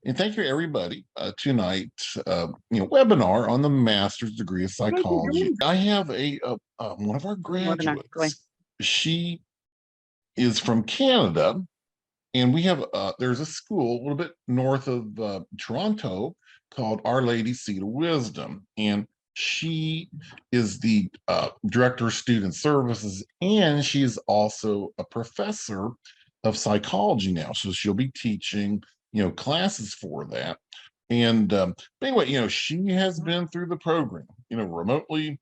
And thank you, everybody. Tonight's webinar on the master's degree of Thank you, psychology. James. I have one of our Webinar, go ahead. graduates. She is from Canada, and we have there's a school a little bit north of Toronto called Our Lady Seat of Wisdom, and she is the director of student services, and she is also a professor of psychology now. So she'll be teaching classes for that. And but anyway, she has been through the program, remotely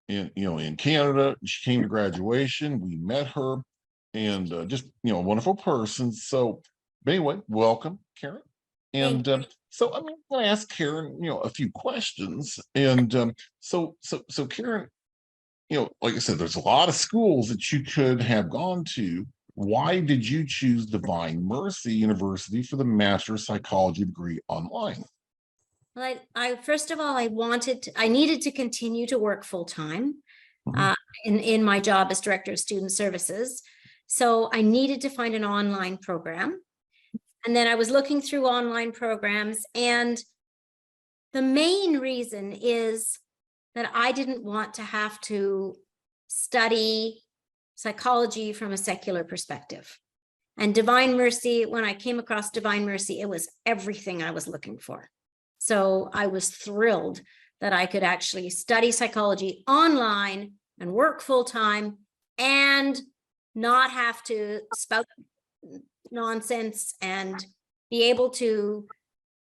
in Canada. She came to graduation. We met her, and just a wonderful person. So but anyway, welcome, Karen. And so I'm going to ask Karen, a few questions. And so Karen, like I said, there's a lot of schools that you could have gone to. Why did you choose Divine Mercy University for the Master of Psychology degree online? Well, I first of all, I needed to continue to work full time in my job as director of student services. So I needed to find an online program. And then I was looking through online programs, and the main reason is that I didn't want to have to study psychology from a secular perspective. And Divine Mercy, when I came across Divine Mercy, it was everything I was looking for. So I was thrilled that I could actually study psychology online and work full time and not have to spout nonsense and be able to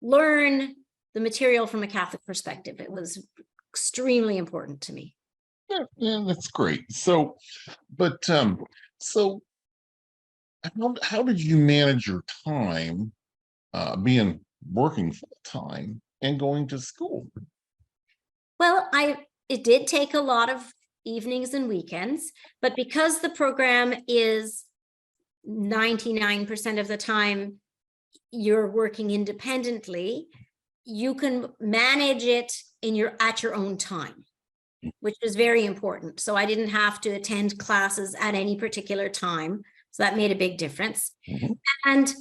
learn the material from a Catholic perspective. It was extremely important to me. Yeah, that's great. So, but so how did you manage your time being working full time and going to school? Well, it did take a lot of evenings and weekends, but because the program is 99% of the time you're working independently, you can manage it at your own time, which is very important. So I didn't have to attend classes at any particular time. So that made a big difference. And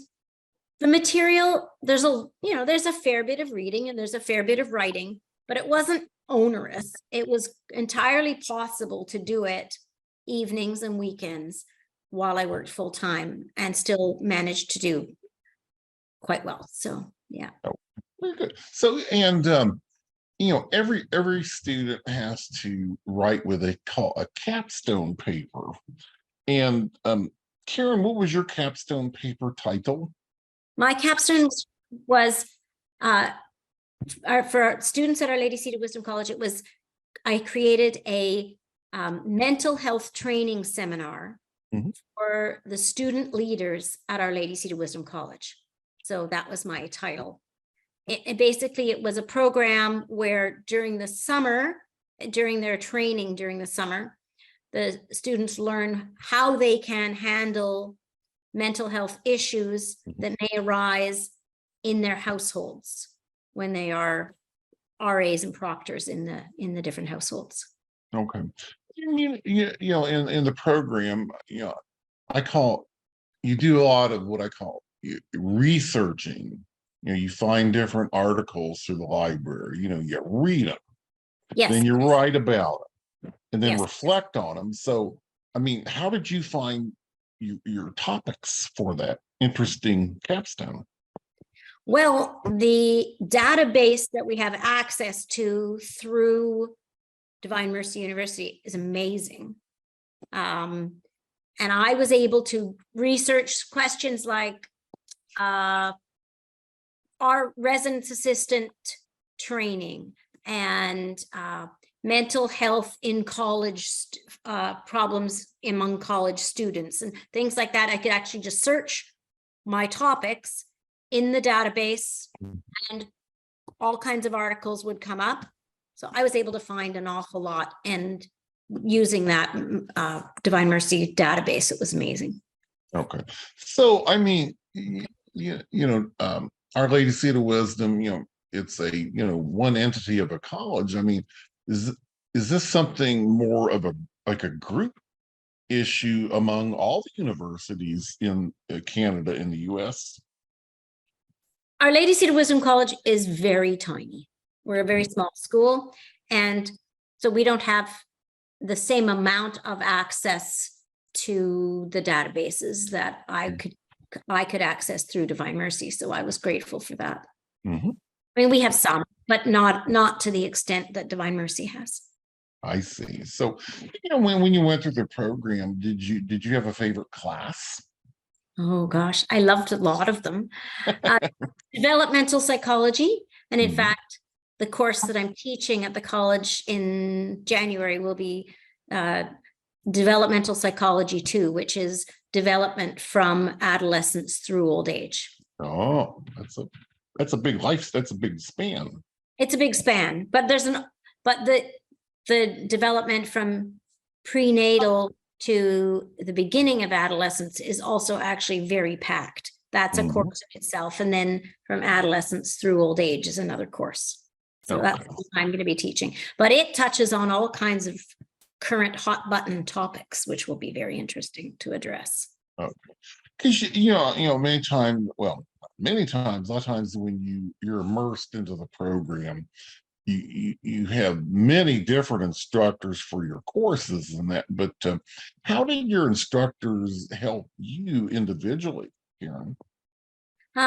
the material, there's a fair bit of reading and there's a fair bit of writing, but it wasn't onerous. It was entirely possible to do it evenings and weekends while I worked full time and still managed to do quite well. So yeah. Oh, very good. So and every student has to write what they call a capstone paper. And Karen, what was your capstone paper title? My capstone was for students at Our Lady Seat of Wisdom College. I created a mental health training seminar for the student leaders at Our Lady Seat of Wisdom College. So that was my title. It was a program where during the summer, during their training during the summer, the students learn how they can handle mental health issues that may arise in their households when they are RAs and proctors in the different households. Okay. In the program, you do a lot of what I call researching. You find different articles through the library, you read them, Yes. then you write about them, and then Yes. reflect on them. So, I mean, how did you find your topics for that interesting capstone? Well, the database that we have access to through Divine Mercy University is amazing. And I was able to research questions like, our residence assistant training and mental health in college problems among college students and things like that. I could actually just search my topics in the database and all kinds of articles would come up. So I was able to find an awful lot, and using that Divine Mercy database, it was amazing. Okay. So, I mean, Our Lady Seat of Wisdom, it's a, one entity of a college. I mean, is this something more of a group issue among all the universities in Canada and the US? Our Lady Seat of Wisdom College is very tiny. We're a very small school, and so we don't have the same amount of access to the databases that I could access through Divine Mercy. So I was grateful for that. Mhm. I mean, we have some, but not to the extent that Divine Mercy has. I see. So, when you went through the program, did you have a favorite class? Oh gosh, I loved a lot of them. Developmental psychology, and in Mhm. fact, the course that I'm teaching at the college in January will be developmental psychology 2, which is development from adolescence through old age. Oh, that's a big life. That's a big span. It's a big span, but the development from prenatal to the beginning of adolescence is also actually very packed. That's a Mhm. course in itself. And then from adolescence through old age is another course. So that's Okay. what I'm going to be teaching. But it touches on all kinds of current hot button topics, which will be very interesting to address. Okay. Because many times, a lot of times when you're immersed into the program, you have many different instructors for your courses and that. But how did your instructors help you individually, Karen?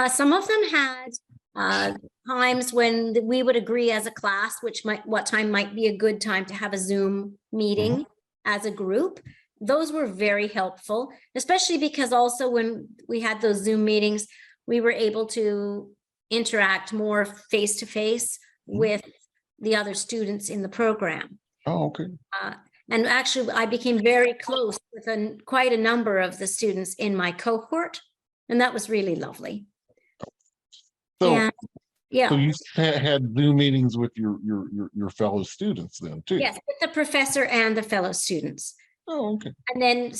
Some of them had times when we would agree as a class, what time might be a good time to have a Zoom meeting as a group. Those were very helpful, especially because also when we had those Zoom meetings, we were able to interact more face to face with the other students in the program. Oh, okay. And actually, I became very close with quite a number of the students in my cohort, and that was really lovely. So, And yeah, so you had Zoom meetings with your fellow students then too. yes, with the professor and the fellow students. Oh, okay. And then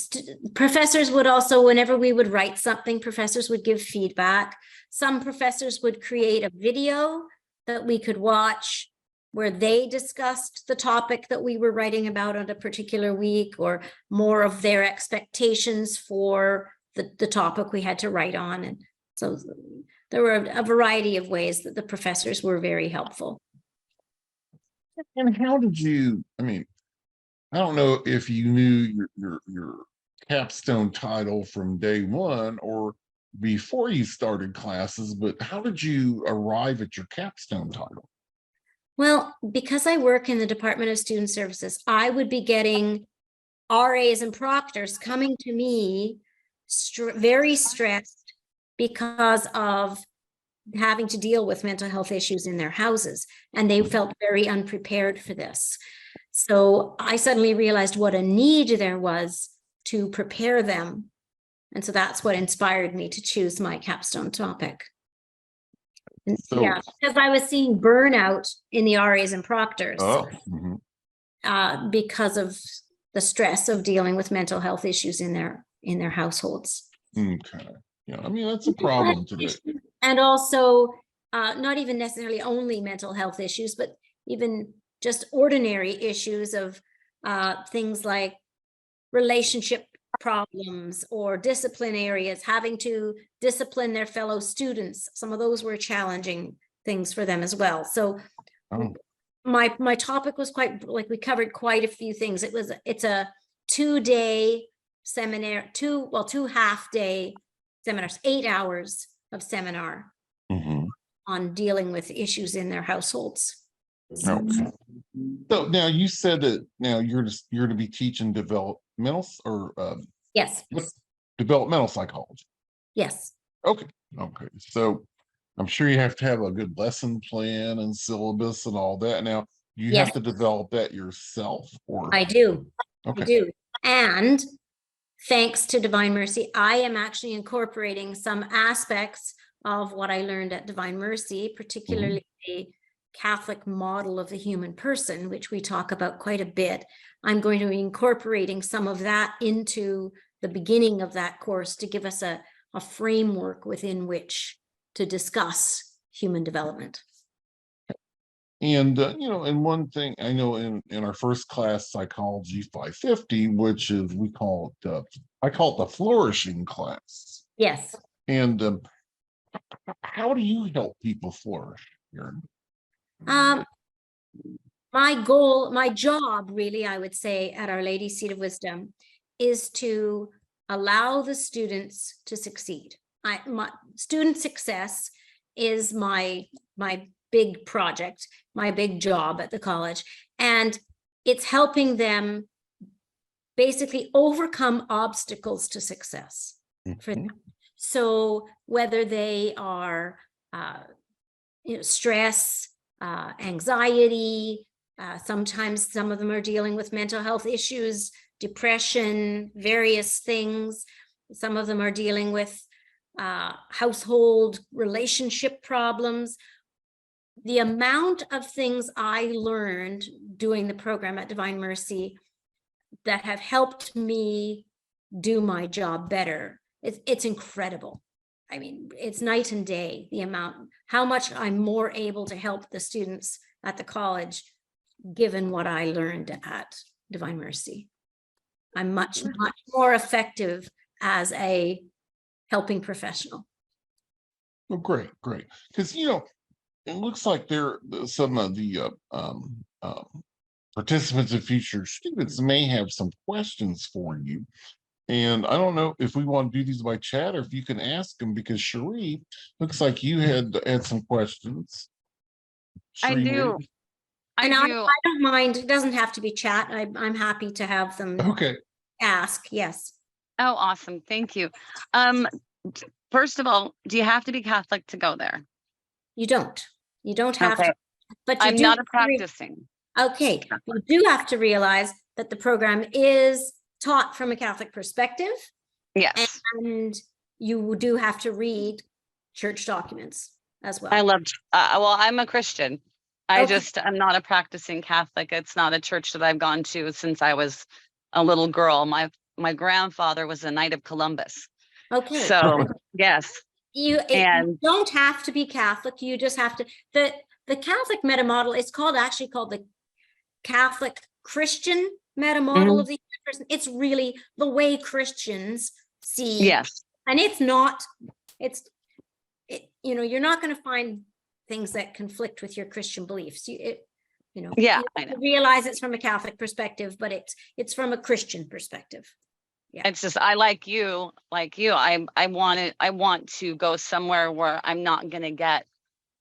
professors would also, whenever we would write something, professors would give feedback. Some professors would create a video that we could watch where they discussed the topic that we were writing about on a particular week, or more of their expectations for the topic we had to write on. And so there were a variety of ways that the professors were very helpful. And how did you? I mean, I don't know if you knew your capstone title from day one or before you started classes, but how did you arrive at your capstone title? Well, because I work in the Department of Student Services, I would be getting RAs and proctors coming to me very stressed because of having to deal with mental health issues in their houses, and they felt very unprepared for this. So I suddenly realized what a need there was to prepare them. And so that's what inspired me to choose my capstone topic. So, Yeah, because I was seeing burnout in the RAs and proctors mhm. because of the stress of dealing with mental health issues in their households. Okay. Yeah, I mean that's a problem today. And also, not even necessarily only mental health issues, but even just ordinary issues of things like relationship problems or discipline areas, having to discipline their fellow students. Some of those were challenging things for them as well. So Oh, my topic was quite, like, we covered quite a few things. It's a 2-day seminar, two half-day seminars, 8 hours of seminar mhm. on dealing with issues in their households. Okay. So now you said that now you're to be teaching developmental or Yes, what developmental psychology. yes, Okay. Okay. So I'm sure you have to have a good lesson plan and syllabus and all that. Now, you yes, have to develop that yourself or I do. I okay. do. And thanks to Divine Mercy, I am actually incorporating some aspects of what I learned at Divine Mercy, particularly the Catholic model of the human person, which we talk about quite a bit. I'm going to be incorporating some of that into the beginning of that course to give us a framework within which to discuss human development. And and one thing I know in our first class, psychology 550, which is I call it the flourishing class. Yes. And how do you help people flourish, Karen? Um, my goal, my job, really, I would say, at Our Lady Seat of Wisdom is to allow the students to succeed. My student success is my big project, my big job at the college, and it's helping them basically overcome obstacles to success for them. So whether they are stress, anxiety, sometimes some of them are dealing with mental health issues, depression, various things. Some of them are dealing with household relationship problems. The amount of things I learned doing the program at Divine Mercy that have helped me do my job better, it's incredible. I mean, it's night and day, the amount, how much I'm more able to help the students at the college, given what I learned at Divine Mercy. I'm much more effective as a helping professional. Oh, great. Because, it looks like some of the participants and future students may have some questions for you. And I don't know if we want to do these by chat or if you can ask them, because Cherie, looks like you had some questions. I do. I don't mind. It doesn't have to be chat. I'm happy to have them ask. Yes. Oh, awesome. Thank you. First of all, do you have to be Catholic to go there? You don't have to, but I'm not practicing. Okay. You do have to realize that the program is taught from a Catholic perspective. Yes. And you do have to read church documents as well. I love, well, I'm a Christian. I'm not a practicing Catholic. It's not a church that I've gone to since I was a little girl. My grandfather was a Knight of Columbus. Okay. So yes. You don't have to be Catholic. You just have to, the Catholic meta model is actually called the Catholic Christian meta model of the person. It's really the way Christians see. Yes. And you're not going to find things that conflict with your Christian beliefs. I know. Realize it's from a Catholic perspective, but it's from a Christian perspective. Yeah. It's just, I like you. I want to go somewhere where I'm not going to get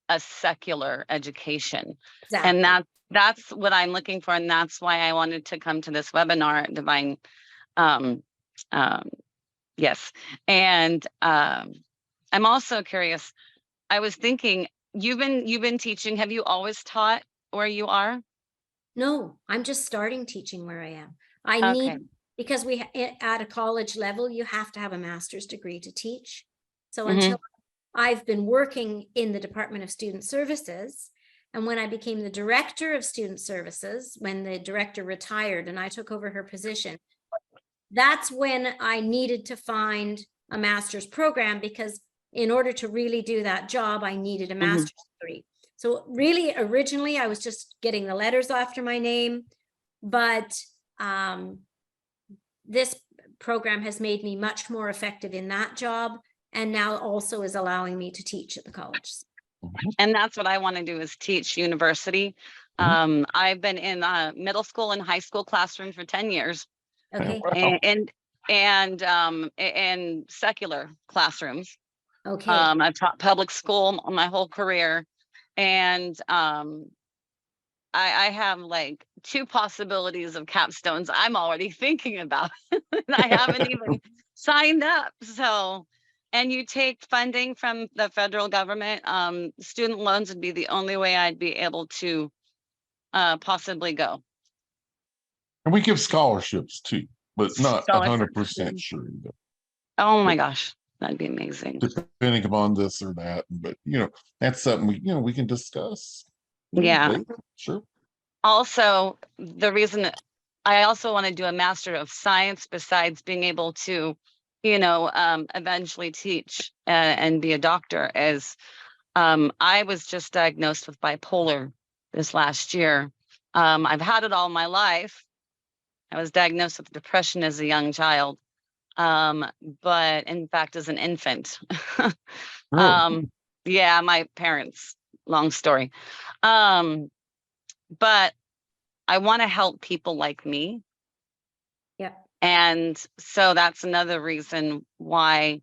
a secular education. Exactly. And that's what I'm looking for. And that's why I wanted to come to this webinar at Divine. Yes. And I'm also curious. I was thinking, you've been teaching. Have you always taught where you are? No, I'm just starting teaching where I am. Because at a college level, you have to have a master's degree to teach. So until I've been working in the Department of Student Services, and when I became the director of student services, when the director retired and I took over her position, that's when I needed to find a master's program, because in order to really do that job, I needed a master's degree. So really, originally, I was just getting the letters after my name, but this program has made me much more effective in that job, and now also is allowing me to teach at the college. And that's what I want to do, is teach university. I've been in middle school and high school classroom for 10 years. Okay. And secular classrooms. Okay. I've taught public school my whole career. And I have like 2 possibilities of capstones I'm already thinking about. I haven't even signed up. So, and you take funding from the federal government. Student loans would be the only way I'd be able to possibly go. And we give scholarships too, but not 100% sure. Oh my gosh, that'd be amazing. Depending upon this or that, but that's something we can discuss. Yeah, sure. Also, the reason I also want to do a Master of Science, besides being able to, eventually teach and be a doctor, is I was just diagnosed with bipolar this last year. I've had it all my life. I was diagnosed with depression as a young child. But in fact, as an infant. Really? Yeah, my parents, long story. But I want to help people like me. Yeah. And so that's another reason why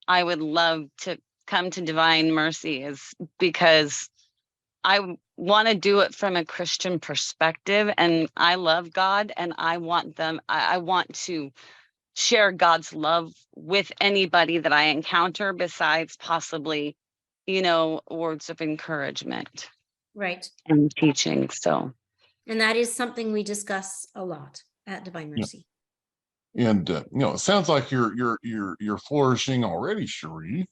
I would love to come to Divine Mercy, is because I want to do it from a Christian perspective, and I love God, and I want I want to share God's love with anybody that I encounter, besides possibly, words of encouragement Right. and teaching. So, And that is something we discuss a lot at Divine Yeah. Mercy. And it sounds like you're flourishing already, Cherie.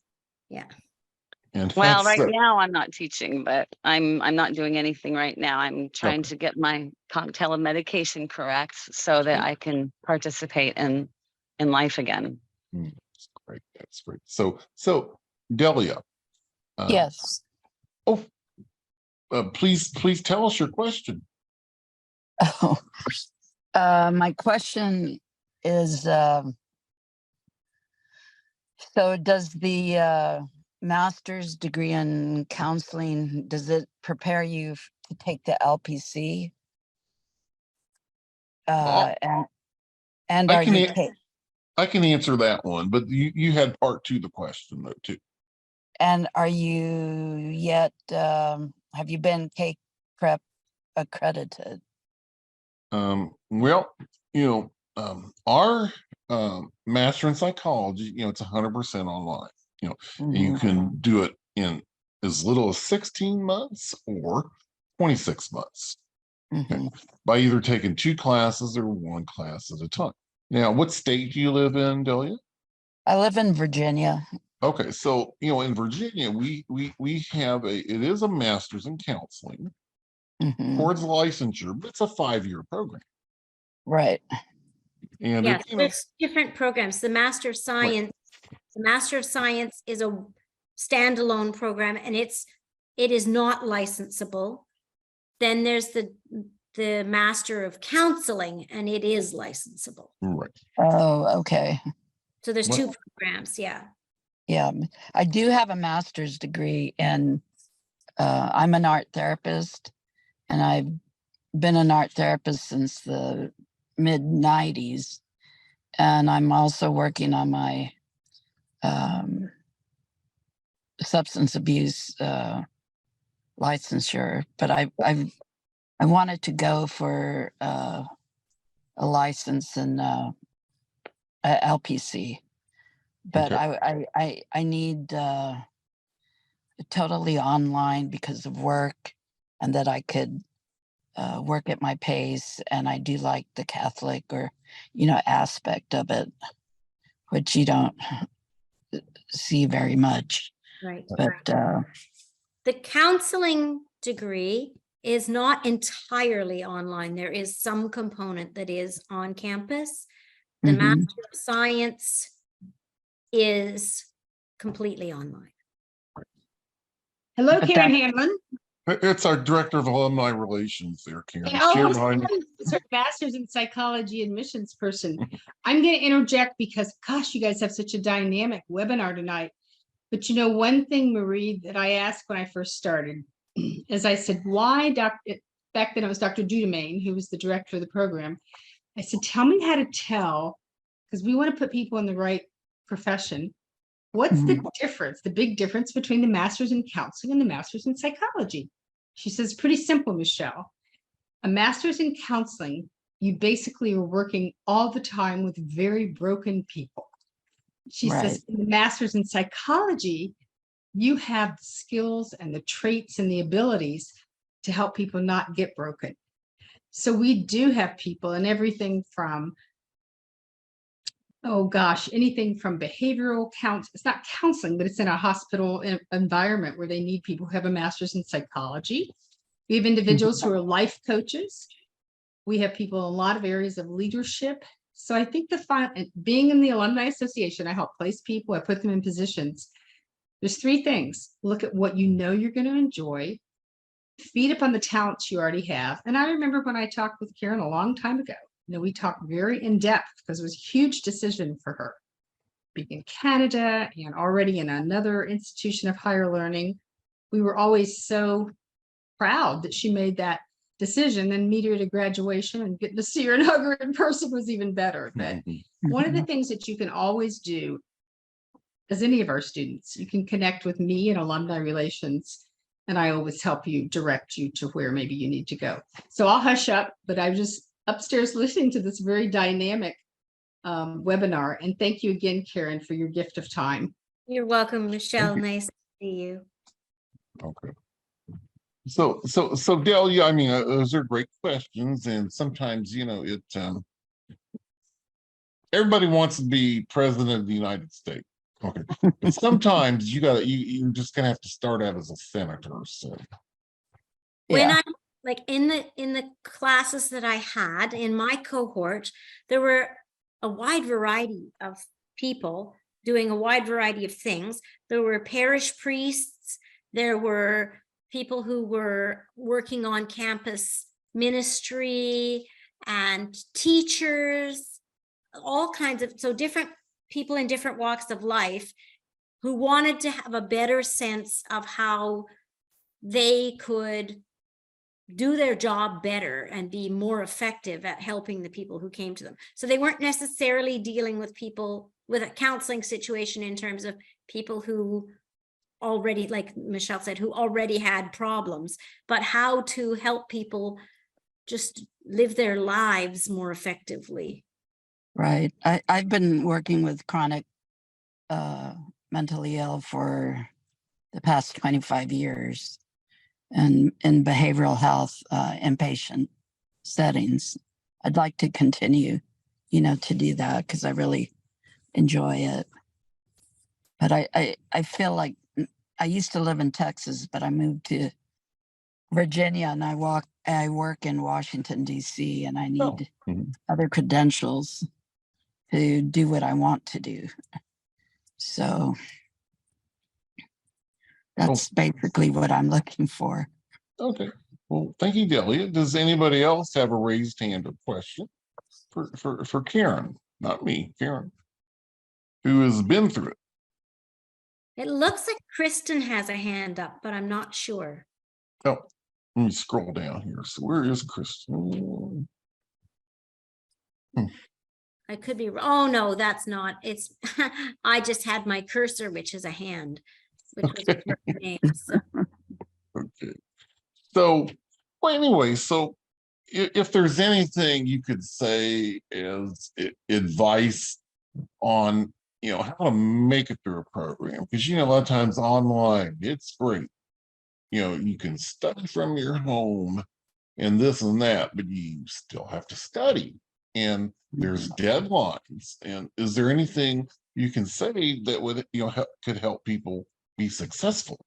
Yeah. And well, that's right now I'm not teaching, but I'm not doing anything right now. I'm trying okay. to get my cocktail of medication correct so that I can participate in life again. That's great. That's great. So Delia, Yes. oh, please tell us your question. Oh, my question is, so does the master's degree in counseling, does it prepare you to take the LPC? Oh, And I are can you I can answer that one, but you had part two of the question though too. and are you yet have you been K prep accredited? Well, our master in psychology, it's 100% online. You Mhm. can do it in as little as 16 months or 26 months. Okay, Mhm. by either taking 2 classes or 1 class at a time. Now, what state do you live in, Delia? I live in Virginia. Okay, so in Virginia, we have it is a master's in counseling Mhm. towards licensure, but it's a 5-year program. Right. And Yes, it, there's different programs. The Master of Science, the Master of Science is a standalone program, and it is not licensable. Then there's the Master of Counseling, and it is licensable. right. Oh, okay. So there's What- 2 programs. Yeah. Yeah, I do have a master's degree in, I'm an art therapist, and I've been an art therapist since the mid 90s. And I'm also working on my substance abuse licensure, but I wanted to go for a license in LPC, but Okay. I need totally online because of work, and that I could work at my pace. And I do like the Catholic or, aspect of it, which you don't see very much. Right. But The counseling degree is not entirely online. There is some component that is on campus. The mhm. Master of Science is completely online. Hello, But Karen that- Hanlon. It's our director of alumni relations there, Karen. And She oh, behind me. it's our master's in psychology admissions person. I'm going to interject because, gosh, you guys have such a dynamic webinar tonight. But one thing, Marie, that I asked when I first started is I said, why back then it was Dr. Judamain, who was the director of the program. I said, tell me how to tell, because we want to put people in the right profession. What's the difference, the big difference between the master's in counseling and the master's in psychology? She says, pretty simple, Michelle. A master's in counseling, you basically are working all the time with very broken people. She says, in the master's in psychology, you have the skills and the traits and the abilities to help people not get broken. So we do have people in everything from, oh gosh, anything from behavioral it's not counseling, but it's in a hospital environment where they need people who have a master's in psychology. We have individuals who are life coaches. We have people in a lot of areas of leadership. So I think being in the Alumni Association, I help place people, I put them in positions. There's 3 things. Look at what you know you're going to enjoy, feed upon the talents you already have. And I remember when I talked with Karen a long time ago, we talked very in depth because it was a huge decision for her. Being in Canada and already in another institution of higher learning, we were always so proud that she made that decision, and meet her at a graduation and getting to see her and hug her in person was even better. But one of the things that you can always do, as any of our students, you can connect with me in alumni relations, and I always help you, direct you to where maybe you need to go. So I'll hush up, but I'm just upstairs listening to this very dynamic webinar. And thank you again, Karen, for your gift of time. You're welcome, Michelle. you. Nice to see you. Okay. So Delia, I mean, those are great questions, and sometimes, it everybody wants to be president of the United States. Okay, but sometimes you're just gonna have to start out as a senator. So When Yeah. I like in the classes that I had in my cohort, there were a wide variety of people doing a wide variety of things. There were parish priests, there were people who were working on campus ministry, and teachers, all kinds of, so different people in different walks of life who wanted to have a better sense of how they could do their job better and be more effective at helping the people who came to them. So they weren't necessarily dealing with people with a counseling situation in terms of people who already, like Michelle said, who already had problems, but how to help people just live their lives more effectively. Right. I've been working with chronic mentally ill for the past 25 years, and in behavioral health inpatient settings. I'd like to continue, to do that because I really enjoy it. But I feel like I used to live in Texas, but I moved to Virginia, and I work in Washington, D.C., and I need other credentials to do what I want to do. So that's basically what I'm looking for. Okay. Well, thank you, Delia. Does anybody else have a raised hand or question for Karen? Not me, Karen, who has been through it. It looks like Kristen has a hand up, but I'm not sure. Oh, let me scroll down here. So where is Kristen? I could be, oh no, that's not, it's, I just had my cursor, which is a hand, which was Okay. her name. So. Okay. So, well, anyway, so if there's anything you could say as advice on, how to make it through a program, because, a lot of times online, it's great. You can study from your home and this and that, but you still have to study, and there's deadlines. And is there anything you can say that would, could help people be successful?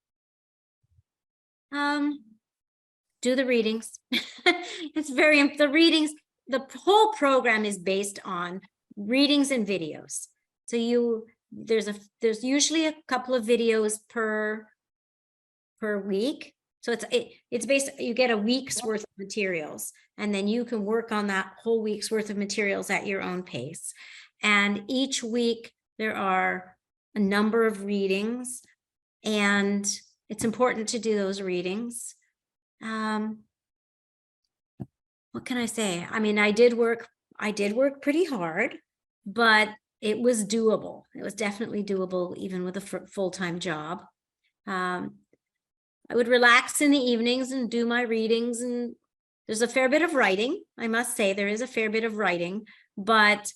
Do the readings. It's the readings, the whole program is based on readings and videos. So there's usually a couple of videos per week. So it's based, you get a week's worth of materials, and then you can work on that whole week's worth of materials at your own pace. And each week there are a number of readings, and it's important to do those readings. What can I say? I mean, I did work pretty hard, but it was doable. It was definitely doable, even with a full-time job. I would relax in the evenings and do my readings, and there's a fair bit of writing. I must say there is a fair bit of writing, but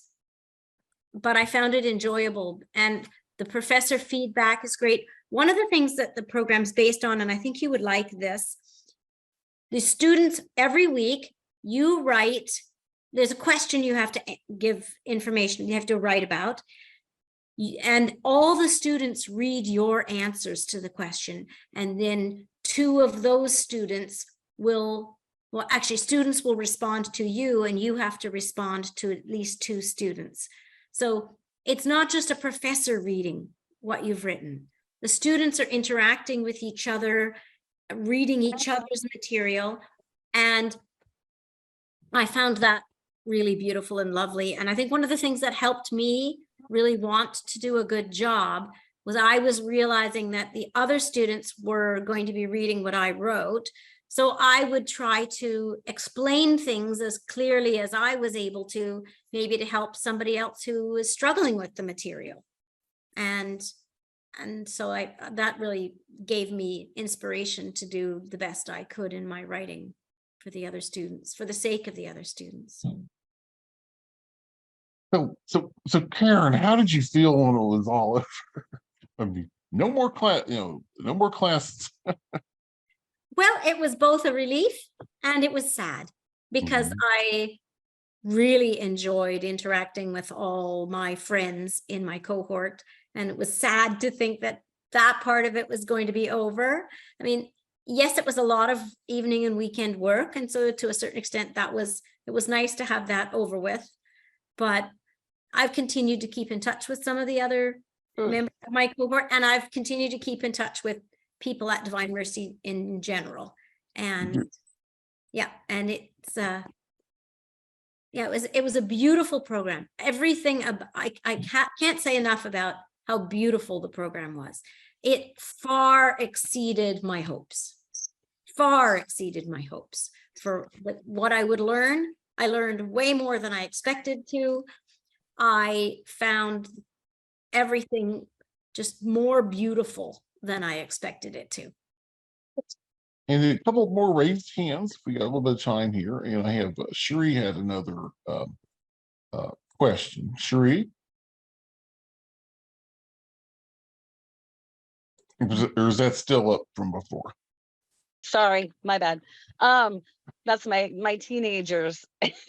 I found it enjoyable, and the professor feedback is great. One of the things that the program's based on, and I think you would like this, the students every week, you write, there's a question you have to give information, you have to write about, and all the students read your answers to the question. And then two of those students students will respond to you, and you have to respond to at least two students. So it's not just a professor reading what you've written. The students are interacting with each other, reading each other's material. And I found that really beautiful and lovely. And I think one of the things that helped me really want to do a good job was I was realizing that the other students were going to be reading what I wrote. So I would try to explain things as clearly as I was able to, maybe to help somebody else who is struggling with the material. And so that really gave me inspiration to do the best I could in my writing for the other students, for the sake of the other students. So Karen, how did you feel when it was all over? I mean, no more class, no more classes. Well, it was both a relief and it was sad, because I really enjoyed interacting with all my friends in my cohort. And it was sad to think that that part of it was going to be over. I mean, yes, it was a lot of evening and weekend work. And so to a certain extent, it was nice to have that over with. But I've continued to keep in touch with some of the other members of my cohort, and I've continued to keep in touch with people at Divine Mercy in general. And yeah, and it's yeah, it was a beautiful program. Everything I can't say enough about how beautiful the program was. It far exceeded my hopes. Far exceeded my hopes for what I would learn. I learned way more than I expected to. I found everything just more beautiful than I expected it to. And a couple more raised hands. We got a little bit of time here, and I have Cherie had another question. Cherie, or is that still up from before? Sorry, my bad. That's my teenagers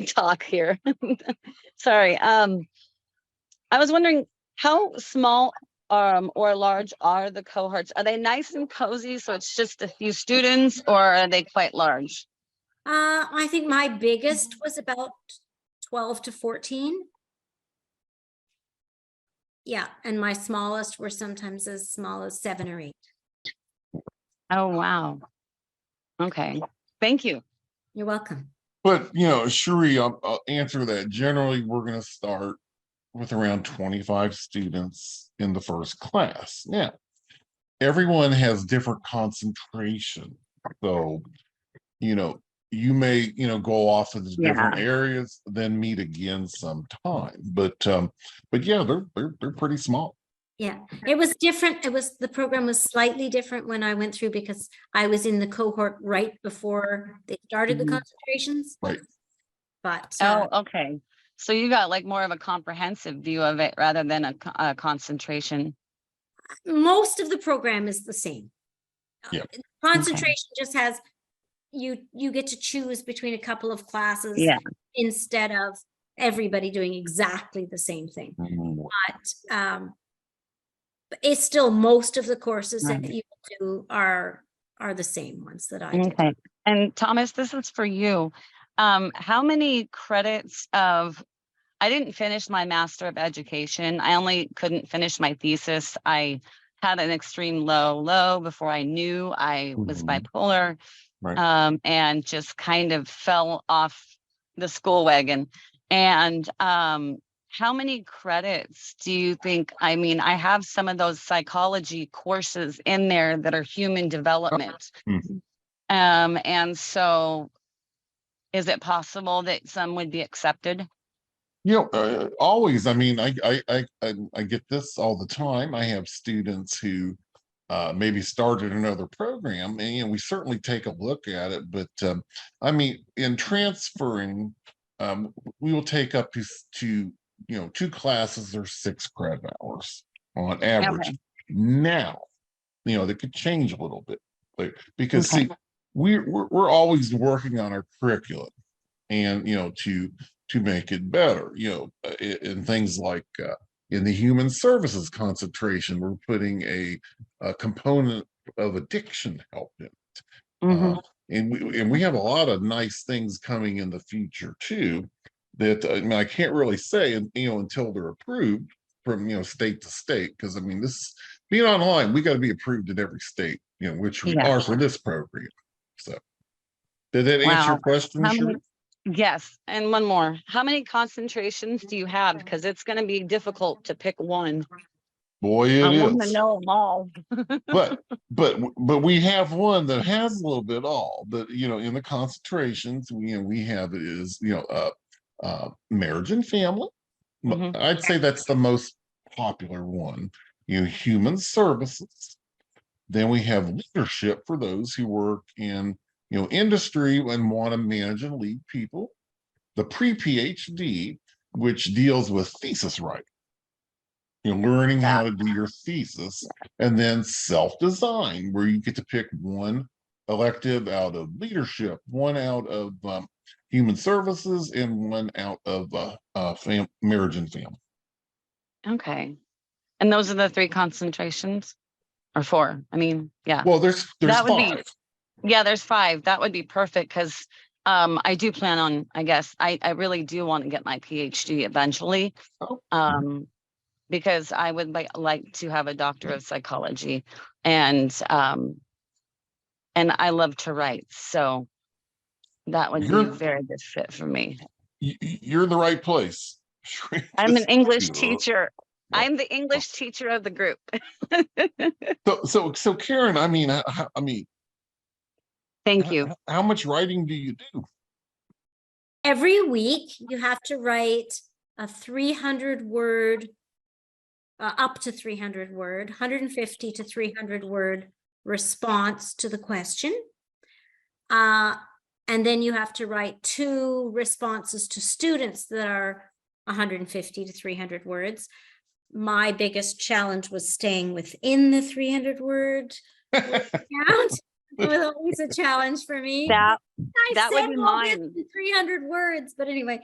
talk here. Sorry. I was wondering, how small or large are the cohorts? Are they nice and cozy, so it's just a few students, or are they quite large? I think my biggest was about 12 to 14. Yeah, and my smallest were sometimes as small as 7 or 8. Oh, wow. Okay, thank you. You're welcome. But Cherie, I'll answer that. Generally, we're going to start with around 25 students in the first class. Now, everyone has different concentration. So, you may, go off into different areas, then meet again sometime. But yeah, they're pretty small. Yeah, it was different. The program was slightly different when I went through, because I was in the cohort right before they started the concentrations. Right. But okay. So you got like more of a comprehensive view of it rather than a concentration. most of the program is the same. Yeah. Concentration just has you get to choose between a couple of classes instead of everybody doing exactly the same thing. But it's still most of the courses that you do are the same ones that I did. Okay. And Thomas, this is for you. How many credits I didn't finish my Master of Education. I only couldn't finish my thesis. I had an extreme low before I knew I was bipolar, and just kind of fell off the school wagon. And how many credits do you think? I mean, I have some of those psychology courses in there that are human development. And so is it possible that some would be accepted? Always. I mean, I get this all the time. I have students who maybe started another program, and we certainly take a look at it. But I mean, in transferring, we will take up to 2 classes or 6 credit hours on average. Okay. Now, that could change a little bit, because see, we're always working on our curriculum, and to make it better, in things like in the human services concentration, we're putting a component of addiction help in it. And we have a lot of nice things coming in the future too, that I mean, I can't really say, until they're approved from state to state, because I mean, this being online, we got to be approved in every state, which we are for this program. So did that answer your question, Sheree? Yes, and one more. How many concentrations do you have? Because it's going to be difficult to pick one. Boy, I it want to is. know them all. But we have one that has a little bit all. But in the concentrations, we have is marriage and family. Mhm. I'd say that's the most popular one. Human services. Then we have leadership for those who work in industry and want to manage and lead people. The pre-PhD, which deals with thesis writing, learning how to do your thesis, and then self-design, where you get to pick one elective out of leadership, one out of human services, and one out of marriage and family. Okay. And those are the 3 concentrations or 4. I mean, yeah. Well, there's That would be, 5. yeah, there's 5. That would be perfect because I do plan on, I guess, I really do want to get my PhD eventually. Oh. Because I would like to have a doctor of psychology and I love to write. So that would be a very good fit for me. You're in the right place. I'm an English Yeah. teacher. I'm the English teacher of the group. So Karen, I mean, Thank you. how much writing do you do? Every week you have to write a 300 word, up to 300 word, 150 to 300 word response to the question. And then you have to write 2 responses to students that are 150 to 300 words. My biggest challenge was staying within the 300 word count. It was always a challenge for me. That I would said be all this mine. in 300 words, but anyway,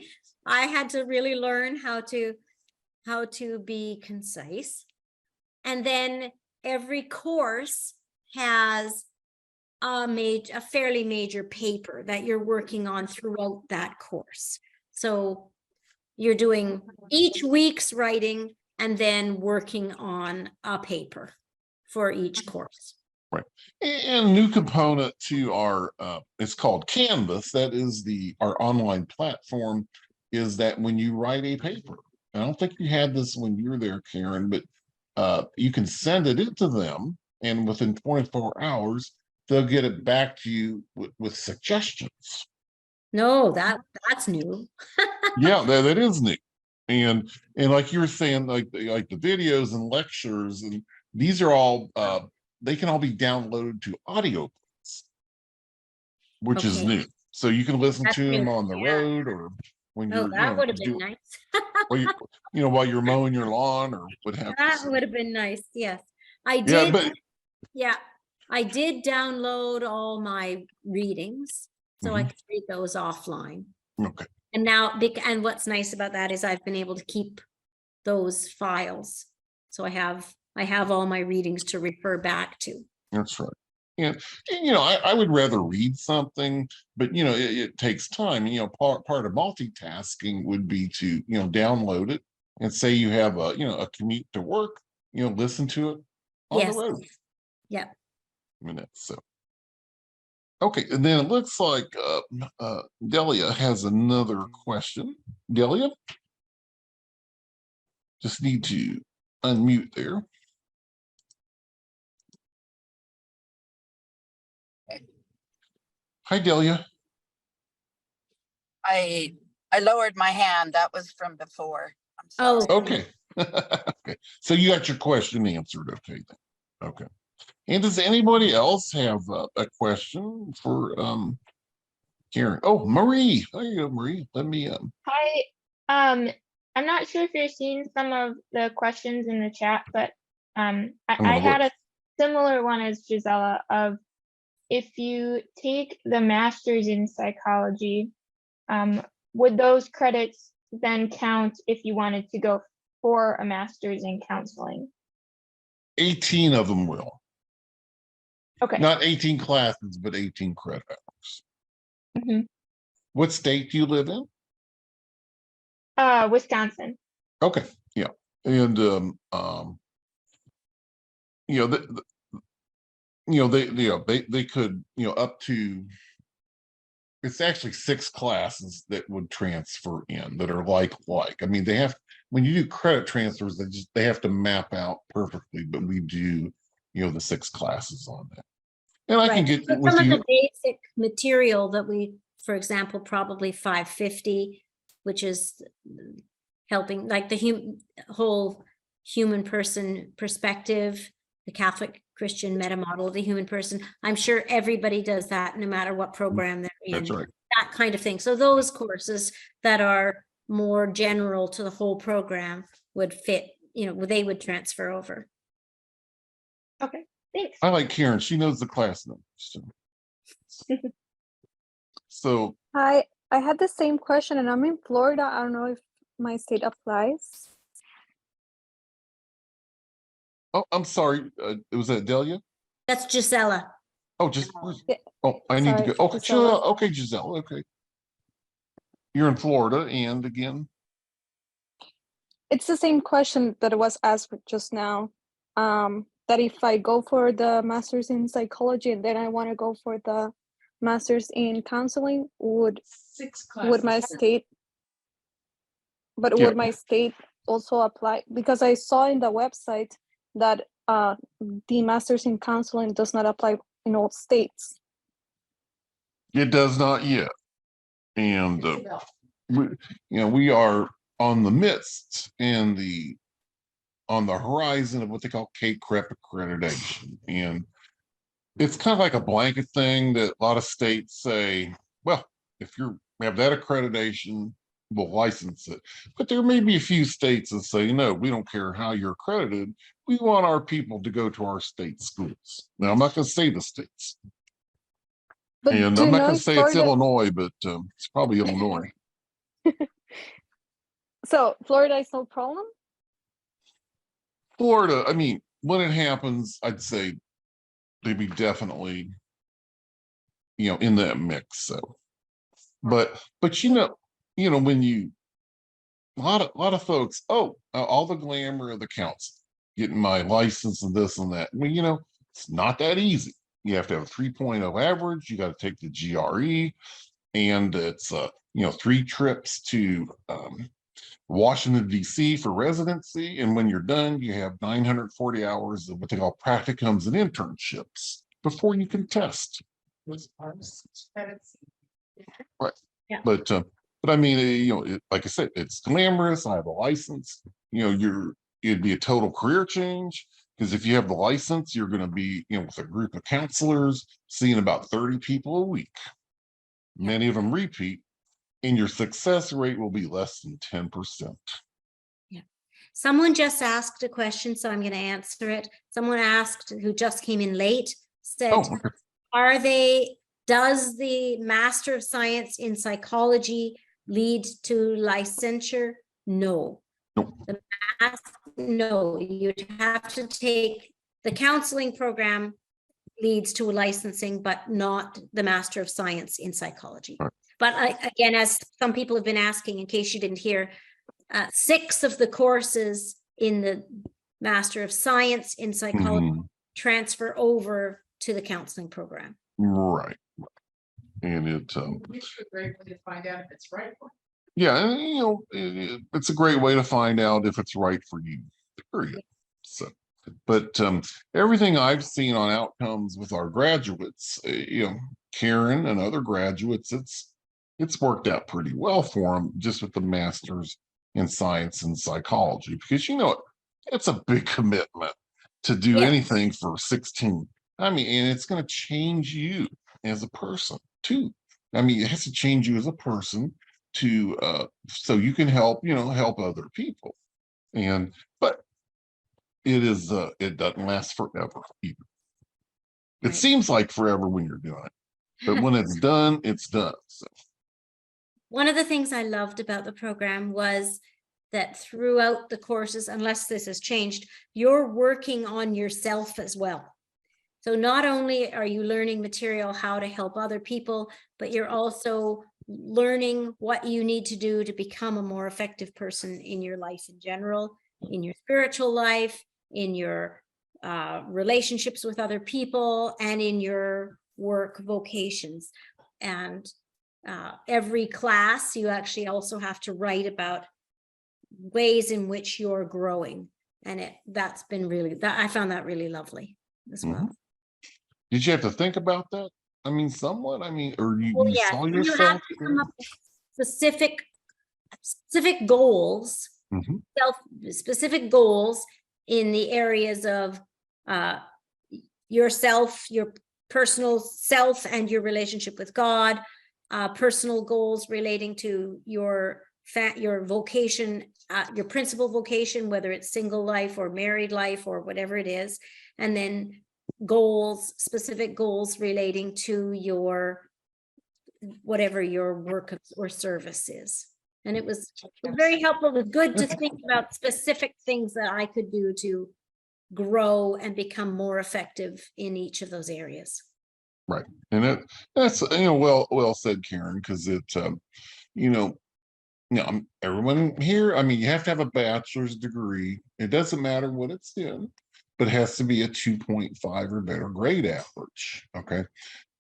I had to really learn how to be concise. And then every course has a fairly major paper that you're working on throughout that course. So you're doing each week's writing and then working on a paper for each course. Right. And a new component to our it's called Canvas. That is our online platform, is that when you write a paper, I don't think you had this when you were there, Karen, but you can send it into them, and within 24 hours, they'll get it back to you with suggestions. No, that's new. Yeah, that is new. And like you were saying, like the videos and lectures, and these are all they can all be downloaded to audio books, which is Okay. new. So you can listen That's to them new. on the Yeah. road, or when Oh, you're that would have been nice. while you're mowing your lawn or what have you. That would have been nice. Yes, I Yeah, did. but Yeah, I did download all my readings, so I Mhm. could read those offline. Okay. And now, and what's nice about that is I've been able to keep those files. So I have all my readings to refer back to. That's right. And I would rather read something, but it takes time. Part of multitasking would be to download it, and say you have a commute to work, listen to it on the Yes. road. Yeah. So okay, and then it looks like Delia has another question. Delia, just need to unmute there. Hi, Delia. I lowered my hand. That was from before. I'm Oh, sorry. Okay. Okay. So you got your question answered. Okay. Then. Okay. And does anybody else have a question for Karen? Oh, Marie. There you go, Marie. Let me Hi. I'm not sure if you're seeing some of the questions in the chat, but I'm I gonna had look. a similar one as Gisela of if you take the master's in psychology, would those credits then count if you wanted to go for a master's in counseling? 18 of them will. Okay. Not 18 classes, but 18 credit hours. Mhm. What state do you live in? Wisconsin. Okay. Yeah. And they could up to it's actually 6 classes that would transfer in that are like. I mean, they have, when you do credit transfers, they have to map out perfectly, but we do, the 6 classes on that. And I can Right. get But with some of you. the basic material that we, for example, probably 550, which is helping like the whole human person perspective, the Catholic Christian meta model of the human person. I'm sure everybody does that no matter what program they're in. That's right. That kind of thing. So those courses that are more general to the whole program would fit, they would transfer over. Okay, thanks. I like Karen. She knows the class numbers. So Hi, I had the same question and I'm in Florida. I don't know if my state applies. oh, I'm sorry. Was that Delia? That's Gisela. Oh, just Yeah, I need to sorry, go. Oh, Gisela. sure. Okay, Giselle. Okay. You're in Florida, and again. It's the same question that was asked just now. That if I go for the master's in psychology and then I want to go for the master's in counseling, would 6 my classes. state, but Yeah. would my state also apply? Because I saw in the website that the master's in counseling does not apply in all states. It does not yet, and we are on the midst and on the horizon of what they call K-CREP accreditation, and it's kind of like a blanket thing that a lot of states say, well, if you have that accreditation, we'll license it. But there may be a few states that say, no, we don't care how you're accredited. We want our people to go to our state schools. Now, I'm not going to say the states. But And do I'm you not know going to if say it's Florida, Illinois, but it's probably Illinois. so Florida is no problem? Florida, I mean, when it happens, I'd say they'd be definitely, in that mix. So, but when a lot of folks, all the glamour of the counts, getting my license and this and that. Well, it's not that easy. You have to have a 3.0 average. You got to take the GRE, and it's 3 trips to Washington, D.C. for residency. And when you're done, you have 940 hours of what they call practicums and internships before you can test. Right. Yeah. But I mean, like I said, it's glamorous. I have a license. It'd be a total career change, because if you have the license, you're going to be, with a group of counselors, seeing about 30 people a week. Many of them repeat, and your success rate will be less than 10%. Yeah. Someone just asked a question, so I'm going to answer it. Someone asked, who just came in late, said, Okay. does the Master of Science in Psychology lead to licensure? No. Nope. No, you'd have to take the counseling program leads to a licensing, but not the Master of Science in Psychology. Right. But again, as some people have been asking, in case you didn't hear, 6 of the courses in the Master of Science in Psychology transfer over to the counseling program. Right. And it's a great way to find out if it's right. Yeah, and it's a great way to find out if it's right for you, period. So, but everything I've seen on outcomes with our graduates, Karen and other graduates, it's worked out pretty well for them, just with the masters in science and psychology, because it's a big commitment to do anything for 16. I mean, and it's going to change you as a person too. I mean, it has to change you as a person to so you can help other people. But it doesn't last forever either. It seems like forever when you're doing it, but when it's done, it's done. So one of the things I loved about the program was that throughout the courses, unless this has changed, you're working on yourself as well. So not only are you learning material how to help other people, but you're also learning what you need to do to become a more effective person in your life in general, in your spiritual life, in your relationships with other people, and in your work vocations. And every class, you actually also have to write about ways in which you're growing. And that's been really, I found that really lovely as well. Mhm. Did you have to think about that? I mean, somewhat. I mean, or you, Well, you yes, saw you have yourself to there? come up with specific goals, Mhm. specific goals in the areas of yourself, your personal self and your relationship with God, personal goals relating to your vocation, your principal vocation, whether it's single life or married life or whatever it is, and then goals, specific goals relating to your whatever your work or service is. And it was very helpful. It was good to think about specific things that I could do to grow and become more effective in each of those areas. Right. And that's, well said, Karen, because you know, everyone here, I mean, you have to have a bachelor's degree. It doesn't matter what it's in, but it has to be a 2.5 or better grade average. Okay.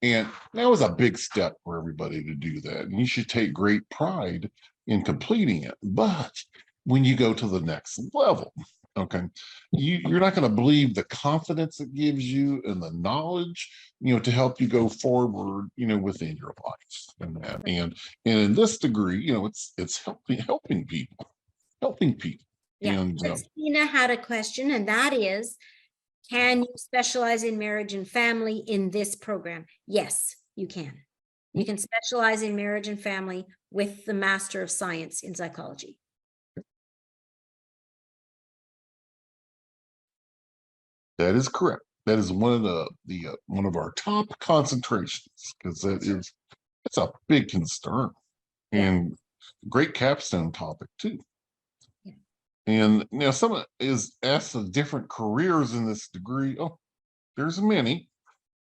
And that was a big step for everybody to do that. And you should take great pride in completing it. But when you go to the next level, okay, you're not going to believe the confidence it gives you and the knowledge, to help you go forward, within your life and that. And in this degree, it's helping people. Yeah. And Christina had a question, and that is, can you specialize in marriage and family in this program? Yes, you can. You can specialize in marriage and family with the Master of Science in Psychology. that is correct. That is one of the one of our top concentrations, because it's a big concern and great capstone topic too. Yeah. And now someone is asked of different careers in this degree. Oh, there's many.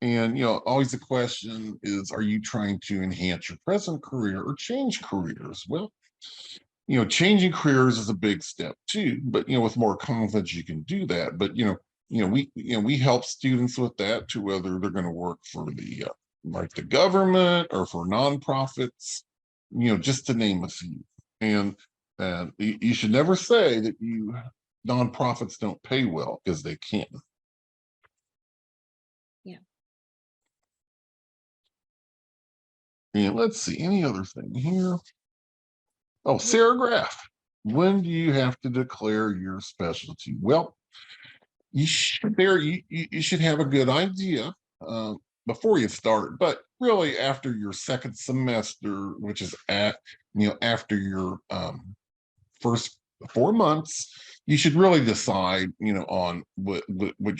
And always the question is, are you trying to enhance your present career or change careers? Well, changing careers is a big step too, but with more confidence you can do that. But we help students with that, to whether they're going to work for the like the government or for nonprofits, just to name a few. And you should never say that nonprofits don't pay well, because they can. Yeah. And let's see, any other thing here? Oh, Sarah Graff, when do you have to declare your specialty? Well, you should have a good idea before you start, but really after your second semester, which is after your first 4 months, you should really decide on what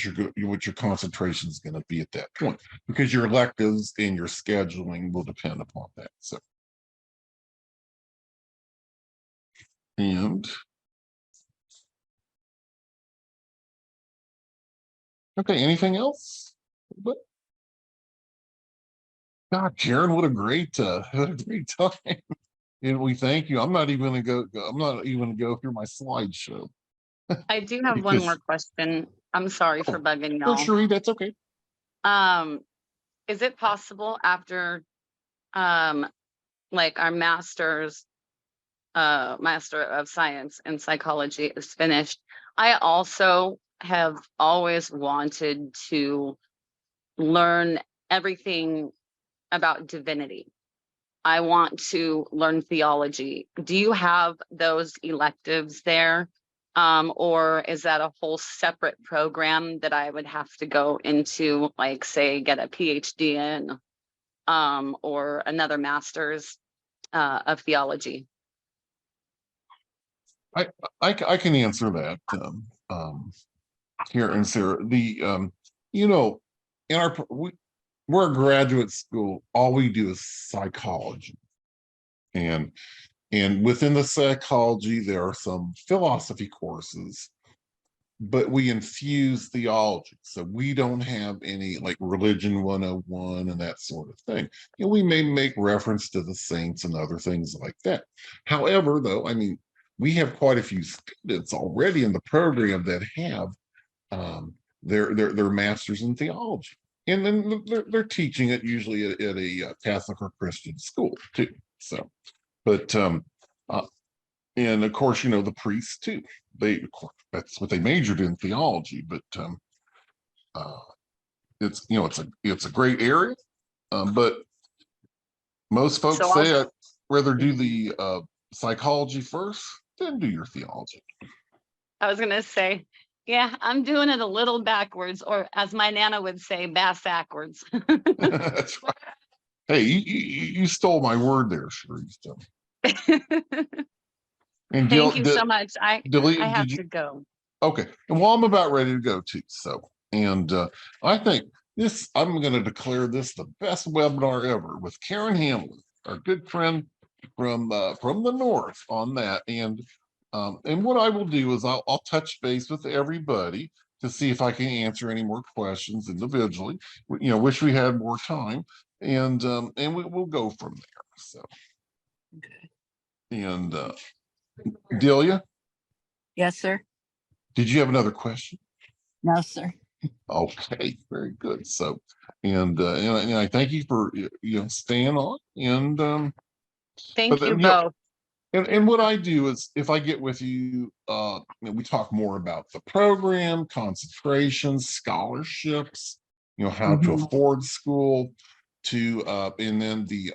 your concentration is going to be at that point, because your electives and your scheduling will depend upon that. So, and okay, anything else? But God, Karen, what a great time. And we thank you. I'm not even gonna go through my slideshow, I do have one because more question. I'm sorry for bugging oh, y'all. sure, that's okay. Is it possible after like our Master of Science in Psychology is finished, I also have always wanted to learn everything about divinity. I want to learn theology. Do you have those electives there? Or is that a whole separate program that I would have to go into, like, say, get a PhD in, or another master's of theology? I can answer that here. And Sarah, you know in we're a graduate school. All we do is psychology, and within the psychology there are some philosophy courses, but we infuse theology. So we don't have any like religion 101 and that sort of thing. We may make reference to the saints and other things like that. However, though, I mean, we have quite a few students already in the program that have their masters in theology. and then they're teaching it usually at a Catholic or Christian school too. So, but and of course, you know, the priests too. Of course, that's what they majored in, theology. But it's, you know, it's a great area. But most folks So say I'd rather do the psychology first, then do your theology. I was gonna say, yeah, I'm doing it a little backwards, or as my Nana would say, bass backwards. That's right. Hey, you stole my word there, Sharice. And Thank you so much. I Delia, have did you? to go. Okay, and well, I'm about ready to go too. So, and I think I'm going to declare this the best webinar ever with Karen Hanlon, our good friend from the north on that. And what I will do is I'll touch base with everybody to see if I can answer any more questions individually. You know, wish we had more time, and we'll go from there. So, and Delia, Yes, sir. did you have another question? No, sir. Okay, very good. So, and I thank you for staying on. And Thank you you know, both. and what I do is if I get with you, we talk more about the program, concentrations, scholarships, how to Mhm. afford school, to and then the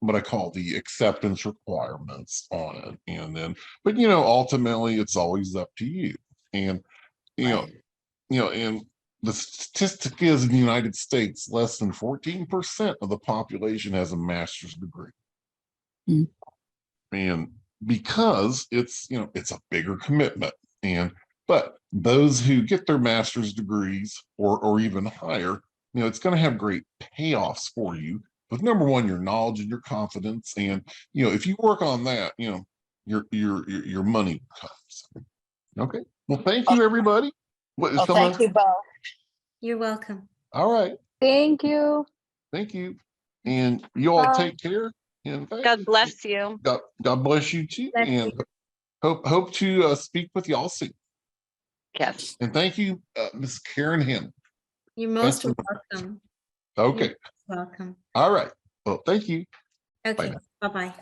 what I call the acceptance requirements on it. And then, but ultimately it's always up to you. And you know, Right. and the statistic is in the United States, less than 14% of the population has a master's degree. Mm. And because it's a bigger commitment. But those who get their master's degrees or even higher, it's going to have great payoffs for you with number one, your knowledge and your confidence. And if you work on that, your money comes. Okay. Well, thank you, everybody. What is Well, someone? thank you both. You're welcome. All right. Thank you. Thank you. And you all Bye. take care. And God bless you. God bless you too. Bless And hope to speak with y'all soon. Yes. And thank you, Ms. Karen Hanlon. You're most welcome. Okay. You're welcome. All right. Well, thank you. Okay, now. bye-bye.